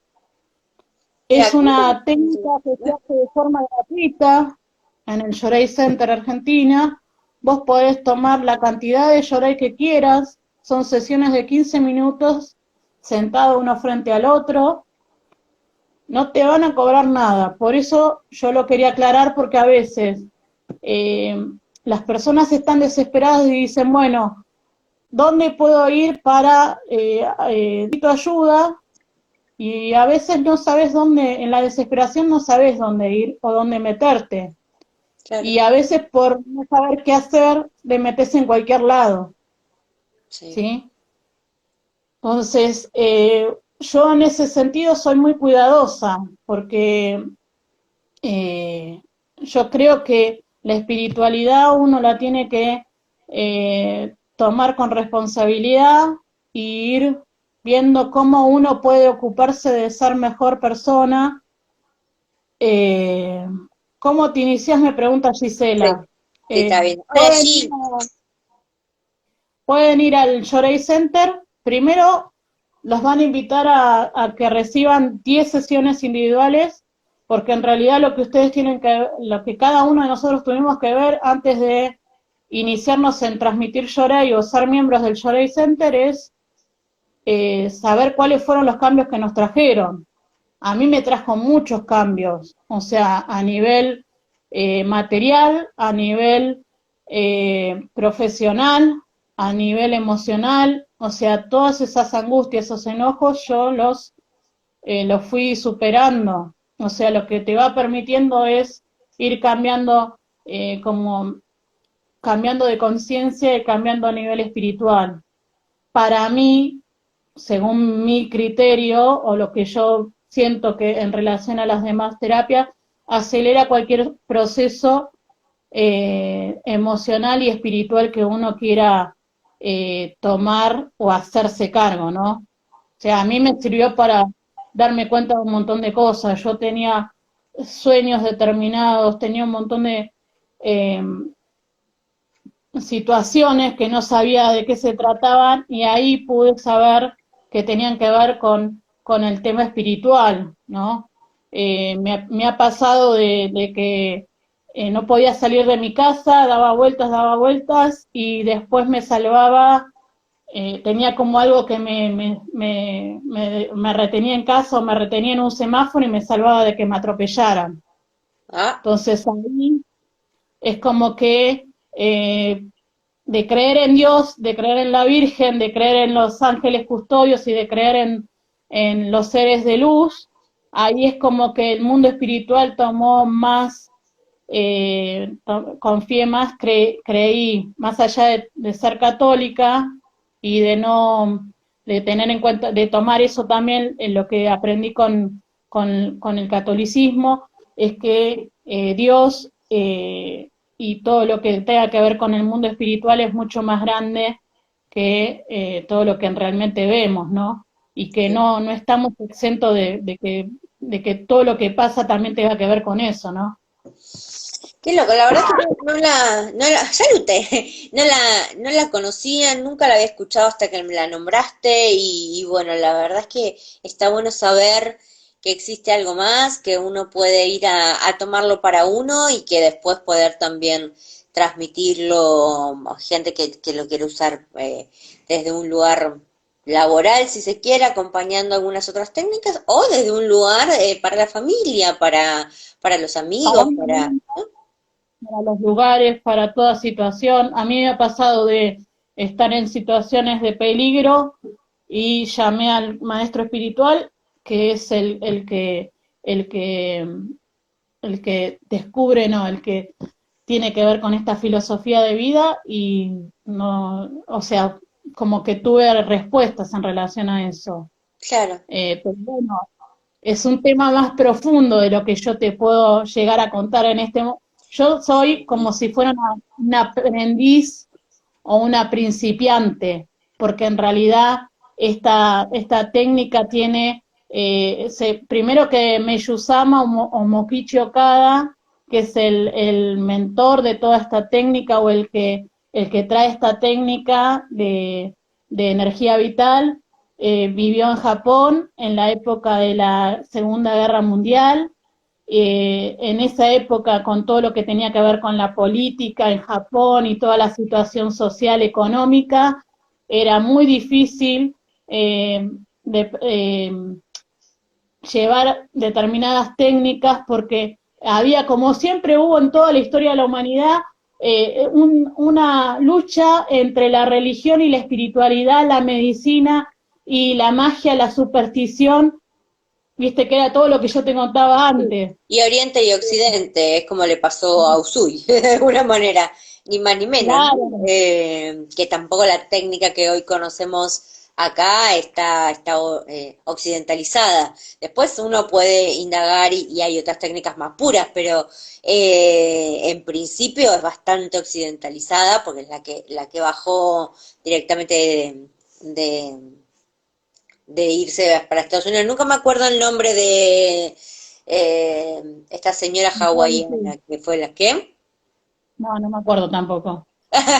Es Mira, una técnica que se hace de forma gratuita en el Yorei Center Argentina. Vos podés tomar la cantidad de Yorei que quieras, son sesiones de 15 minutos, sentado uno frente al otro, no te van a cobrar nada. Por eso yo lo quería aclarar porque a veces eh, las personas están desesperadas y dicen, bueno, ¿dónde puedo ir para necesito ayuda? Y a veces no sabes dónde, en la desesperación no sabes dónde ir o dónde meterte. claro, Y a veces por no saber qué hacer, te metes en cualquier lado, sí. ¿sí? Entonces, yo en ese sentido soy muy cuidadosa, porque yo creo que la espiritualidad uno la tiene que tomar con responsabilidad y ir viendo cómo uno puede ocuparse de ser mejor persona. Eh, ¿Cómo te inicias? Me pregunta Sí, Gisela. sí, Eh, está bien. Hola, pueden, ir G. pueden ir al Yorei Center. Primero los van a invitar a que reciban 10 sesiones individuales, porque en realidad lo que ustedes tienen que, lo que cada uno de nosotros tuvimos que ver antes de iniciarnos en transmitir Yorei o ser miembros del Yorei Center es saber cuáles fueron los cambios que nos trajeron. A mí me trajo muchos cambios, o sea, a nivel material, a nivel profesional, a nivel emocional, o sea, todas esas angustias, esos enojos, yo los fui superando. O sea, lo que te va permitiendo es ir cambiando, como cambiando de conciencia y cambiando a nivel espiritual. Para mí, según mi criterio o lo que yo siento que en relación a las demás terapias, acelera cualquier proceso emocional y espiritual que uno quiera tomar o hacerse cargo, ¿no? O sea, a mí me sirvió para darme cuenta de un montón de cosas. Yo tenía sueños determinados, tenía un montón de eh, situaciones que no sabía de qué se trataban y ahí pude saber que tenían que ver con el tema espiritual, ¿no? Me ha pasado de que no podía salir de mi casa, daba vueltas y después me salvaba, tenía como algo que me retenía en casa o me retenía en un semáforo y me salvaba de que me atropellaran. Ah, Entonces ahí es como que de creer en Dios, de creer en la Virgen, de creer en los ángeles custodios y de creer en los seres de luz, ahí es como que el mundo espiritual tomó más, confié más, creí, más allá de ser católica y de no, de tener en cuenta, de tomar eso también en lo que aprendí con el catolicismo, es que Dios y todo lo que tenga que ver con el mundo espiritual es mucho más grande que todo lo que realmente vemos, ¿no? Y que no estamos exentos de que todo lo que pasa también tenga que ver con eso, ¿no? Qué loco, la verdad que salute, no la conocía, nunca la había escuchado hasta que me la nombraste y bueno, la verdad es que está bueno saber que existe algo más, que uno puede ir a tomarlo para uno y que después poder también transmitirlo a gente que lo quiere usar desde un lugar laboral, si se quiere, acompañando algunas otras técnicas, o desde un lugar para la familia, para los Para amigos, mí, para los lugares, para toda situación. A mí me ha pasado de estar en situaciones de peligro y llamé al maestro espiritual, que es el que, el que descubre, no, el que tiene que ver con esta filosofía de vida y no, o sea, como que tuve respuestas en relación a eso. claro. Pero bueno, es un tema más profundo de lo que yo te puedo llegar a contar en este momento. Yo soy como si fuera una aprendiz o una principiante, porque en realidad esta técnica tiene, primero que Meyusama o Mokichi Okada, que es el mentor de toda esta técnica o el que trae esta técnica de energía vital, vivió en Japón en la época de la Segunda Guerra Mundial. En esa época, con todo lo que tenía que ver con la política en Japón y toda la situación social, económica, era muy difícil de, llevar determinadas técnicas porque había, como siempre hubo en toda la historia de la humanidad, una lucha entre la religión y la espiritualidad, la medicina y la magia, la superstición, viste que era todo lo que yo te contaba antes. Y Oriente y Occidente, es como le pasó a Usui, de alguna manera, ni más ni menos, ¿no? Claro, Que tampoco la técnica que hoy conocemos acá está occidentalizada. Después uno puede indagar y hay otras técnicas más puras, pero en principio es bastante occidentalizada porque es la que bajó directamente de, de irse para Estados Unidos. Nunca me acuerdo el nombre de esta señora hawaiana que fue la que. no me acuerdo tampoco.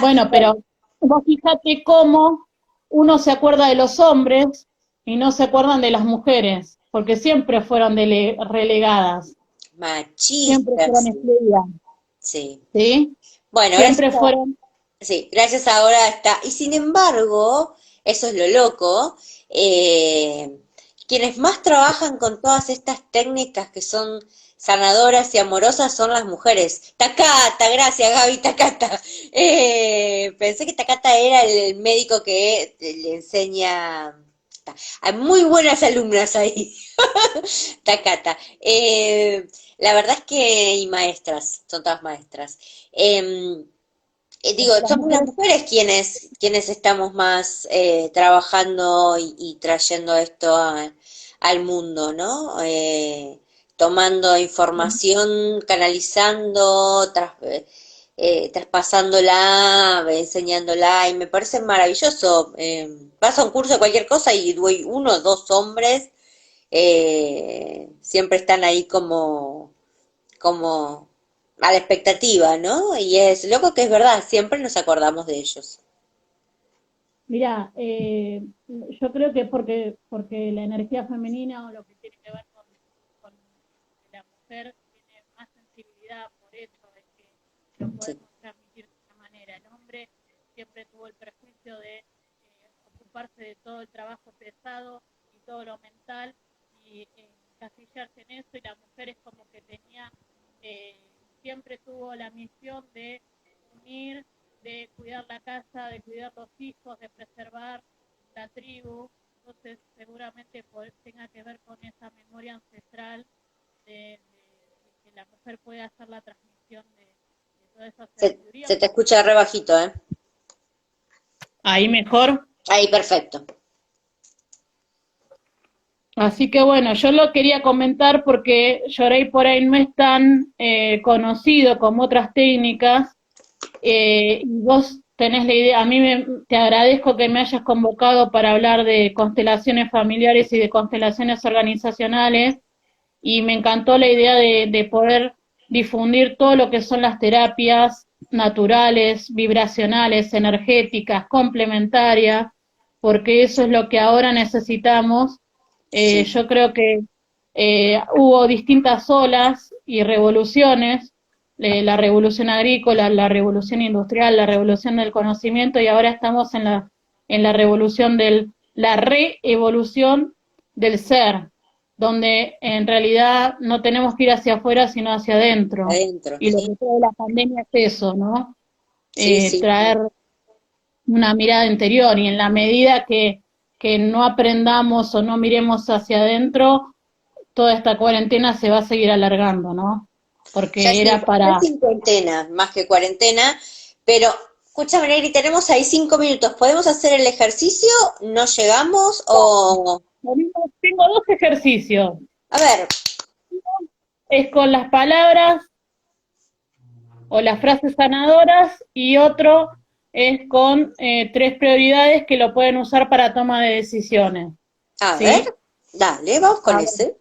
Bueno, pero vos fíjate cómo uno se acuerda de los hombres y no se acuerdan de las mujeres, porque siempre fueron relegadas, siempre Machistas, fueron sí. excluidas, Sí. ¿sí? Bueno, Siempre fueron, sí, gracias ahora está. Y sin embargo, eso es lo loco, eh, quienes más trabajan con todas estas técnicas que son sanadoras y amorosas son las mujeres. Takata, gracias Gaby, Takata. Pensé que Takata era el médico que le enseña. Hay muy buenas alumnas ahí. Takata. La verdad es que, y maestras, son todas maestras. Digo, las somos las mujeres, mujeres quienes estamos más trabajando y trayendo esto al mundo, ¿no? Tomando información, canalizando, traspasándola, enseñándola, y me parece maravilloso. Vas a un curso de cualquier cosa y hay uno o dos hombres, siempre están ahí como a la expectativa, ¿no? Y es loco que es verdad, siempre nos acordamos de ellos. mira, yo creo que es porque la energía femenina o lo que tiene que ver con la mujer tiene más sensibilidad, por eso es que lo Sí. podemos transmitir de esta manera. El hombre siempre tuvo el prejuicio de ocuparse de todo el trabajo pesado y todo lo mental y encasillarse en eso, y la mujer es como que eh, siempre tuvo la misión de unir, de cuidar la casa, de cuidar los hijos, de preservar la tribu. Entonces seguramente tenga que ver con esa memoria ancestral de que la mujer puede hacer la transmisión de toda esa Se sabiduría. te escucha re bajito, ¿eh? Ahí mejor. Ahí, perfecto. Así que bueno, yo lo quería comentar porque Yorei por ahí no es tan conocido como otras técnicas, y vos tenés la idea, te agradezco que me hayas convocado para hablar de constelaciones familiares y de constelaciones organizacionales, y me encantó la idea de poder difundir todo lo que son las terapias naturales, vibracionales, energéticas, complementarias, porque eso es lo que ahora necesitamos. Sí, Yo creo que hubo distintas olas y revoluciones, la revolución agrícola, la revolución industrial, la revolución del conocimiento, y ahora estamos en la revolución la reevolución del ser, donde en realidad no tenemos que ir hacia afuera, sino hacia adentro. adentro, Y lo sí, que trae la pandemia es eso, ¿no? sí, sí, Traer una mirada interior, y en la medida que no aprendamos o no miremos hacia adentro, toda esta cuarentena se va a seguir alargando, ¿no? ya Porque sí, era ya es para... cincuentena, más que cuarentena, pero escúchame, Negri, tenemos ahí 5 minutos, ¿podemos hacer el ejercicio? ¿No llegamos? O, Tengo dos ejercicios. a ver, Es con las palabras o las frases sanadoras, y otro es con tres prioridades que lo pueden usar para toma de decisiones, a ver, ¿sí? dale, vamos con A ese. ver,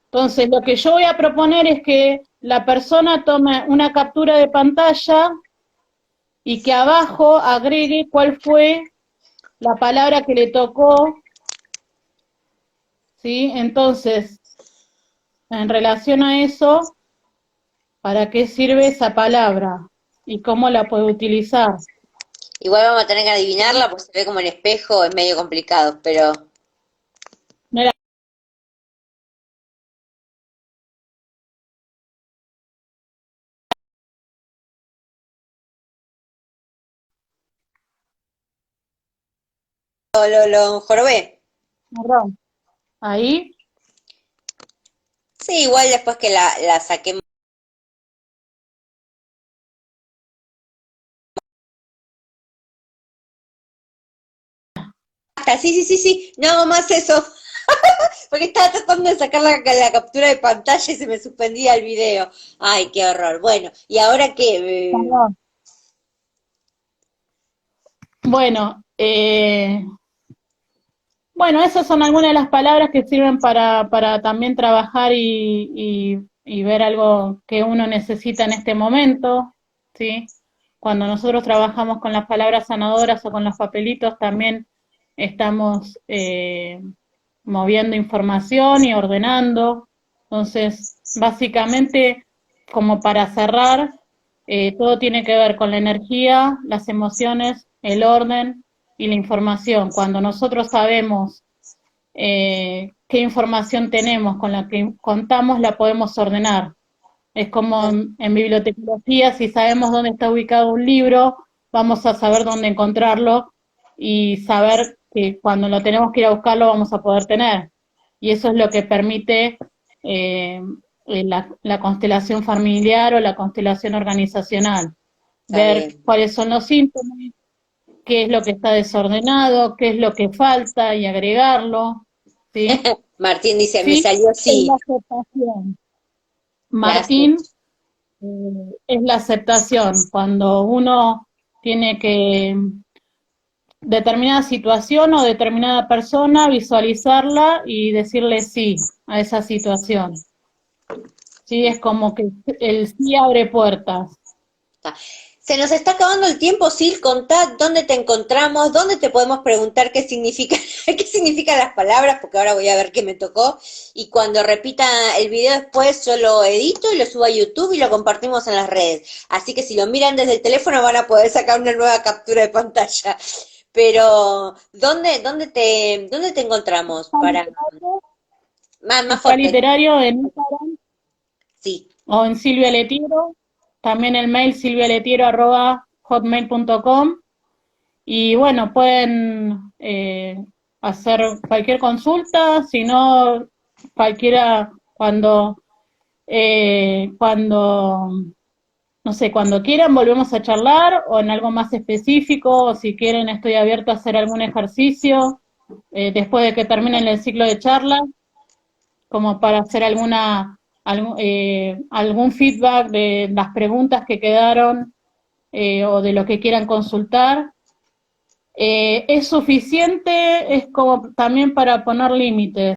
entonces, lo que yo voy a proponer es que la persona tome una captura de pantalla y que abajo agregue cuál fue la palabra que le tocó, ¿sí? Entonces, en relación a eso, ¿para qué sirve esa palabra y cómo la puede utilizar? Igual vamos a tener que ¿Sí? adivinarla, pues se ve como en espejo, es medio complicado, pero No la- lo jorobé. Perdón. Ahí, Sí, igual después que la saquemos. Sí, sí, sí, sí, no hago más eso, porque estaba tratando de sacar la captura de pantalla y se me suspendía el video. Ay, qué horror. Bueno, ¿y ahora qué? perdón. Bueno, bueno, esas son algunas de las palabras que sirven para también trabajar y ver algo que uno necesita en este momento, ¿sí? Cuando nosotros trabajamos con las palabras sanadoras o con los papelitos, también estamos moviendo información y ordenando. Entonces, básicamente, como para cerrar, todo tiene que ver con la energía, las emociones, el orden y la información. Cuando nosotros sabemos qué información tenemos, con la que contamos, la podemos ordenar. Es como en bibliotecología, si sabemos dónde está ubicado un libro, vamos a saber dónde encontrarlo y saber que cuando lo tenemos que ir a buscar lo vamos a poder tener. Y eso es lo que permite eh, la constelación familiar o la constelación organizacional. Está Ver bien. cuáles son los síntomas, qué es lo que está desordenado, qué es lo que falta y agregarlo, ¿sí? Martín dice, me Sí, salió es sí. la aceptación. Martín, Gracias. es la aceptación, cuando uno tiene que determinada situación o determinada persona, visualizarla y decirle sí a esa situación. Sí, es como que el sí abre puertas. Está. Se nos está acabando el tiempo, Sil, contá dónde te encontramos, dónde te podemos preguntar qué significa, qué significan las palabras, porque ahora voy a ver qué me tocó. Y cuando repita el video después, yo lo edito y lo subo a YouTube y lo compartimos en las redes. Así que si lo miran desde el teléfono van a poder sacar una nueva captura de pantalla. Pero, dónde te encontramos? Para más Está fuerte. literario en Instagram Sí. o en Silvia Letiero, también el mail silvialetiero@hotmail.com, y bueno, pueden hacer cualquier consulta, si no, cualquiera, cuando, no sé, cuando quieran volvemos a charlar o en algo más específico, o si quieren estoy abierta a hacer algún ejercicio. después de que terminen el ciclo de charlas, como para hacer algún feedback de las preguntas que quedaron o de lo que quieran consultar. ¿Es suficiente? Es como también para poner límites.